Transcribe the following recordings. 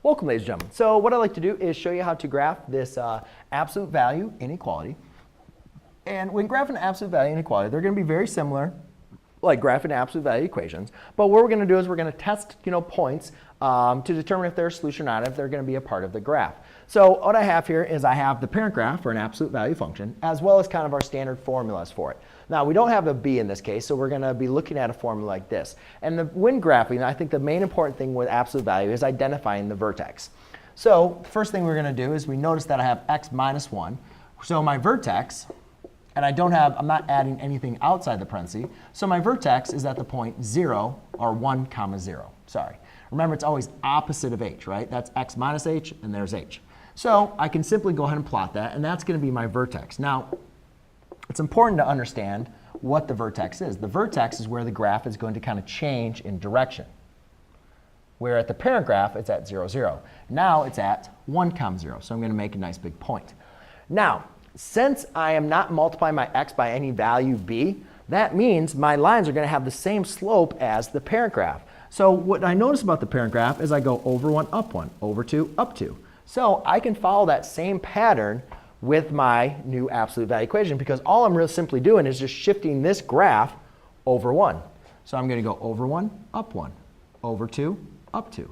Welcome, ladies and gentlemen. So what I'd like to do is show you how to graph this absolute value inequality. And when graphing absolute value inequality, they're going to be very similar, like graphing absolute value equations. But what we're going to do is we're going to test points to determine if they're a solution or not, if they're going to be a part of the graph. So what I have here is I have the parent graph for an absolute value function, as well as kind of our standard formulas for it. Now, we don't have a b in this case, so we're going to be looking at a formula like this. And when graphing, I think the main important thing with absolute value is identifying the vertex. So first thing we're going to do is we notice that I have x minus 1. So my vertex, and I'm not adding anything outside the parenthesis, so my vertex is at the point 0 or 1 comma 0. Sorry. Remember, it's always opposite of h, right? That's x minus h, and there's h. So I can simply go ahead and plot that, and that's going to be my vertex. Now, it's important to understand what the vertex is. The vertex is where the graph is going to kind of change in direction. Where at the parent graph, it's at 0, 0. Now it's at 1 comma 0. So I'm going to make a nice big point. Now, since I am not multiplying my x by any value b, that means my lines are going to have the same slope as the parent graph. So what I notice about the parent graph is I go over 1, up 1, over 2, up 2. So I can follow that same pattern with my new absolute value equation, because all I'm really simply doing is just shifting this graph over 1. So I'm going to go over 1, up 1, over 2, up 2.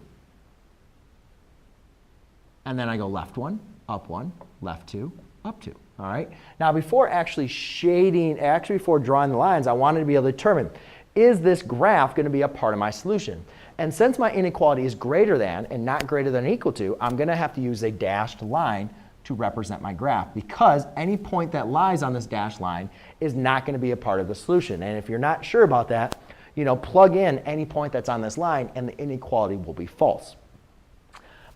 And then I go left 1, up 1, left 2, up 2. All right? Now, before actually before drawing the lines, I wanted to be able to determine, is this graph going to be a part of my solution? And since my inequality is greater than and not greater than or equal to, I'm going to have to use a dashed line to represent my graph, because any point that lies on this dashed line is not going to be a part of the solution. And if you're not sure about that, plug in any point that's on this line and the inequality will be false.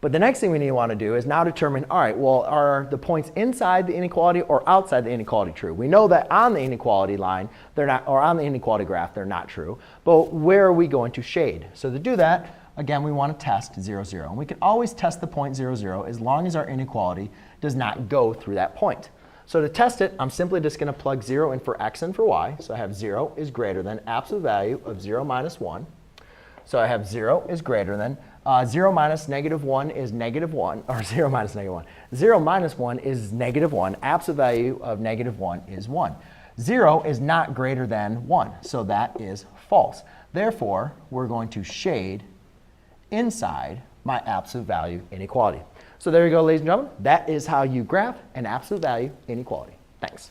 But the next thing we need to want to do is now determine, all right, well, are the points inside the inequality or outside the inequality true? We know that on the inequality line, they're not, or on the inequality graph, they're not true. But where are we going to shade? So to do that, again, we want to test 0, 0. And we can always test the point 0, 0 as long as our inequality does not go through that point. So to test it, I'm simply just going to plug 0 in for x and for y. So I have 0 is greater than absolute value of 0 minus 1. So I have 0 is greater than 0 minus negative 1 is negative 1, or 0 minus negative 1. 0 minus 1 is negative 1. Absolute value of negative 1 is 1. 0 is not greater than 1, so that is false. Therefore, we're going to shade inside my absolute value inequality. So there you go, ladies and gentlemen. That is how you graph an absolute value inequality. Thanks.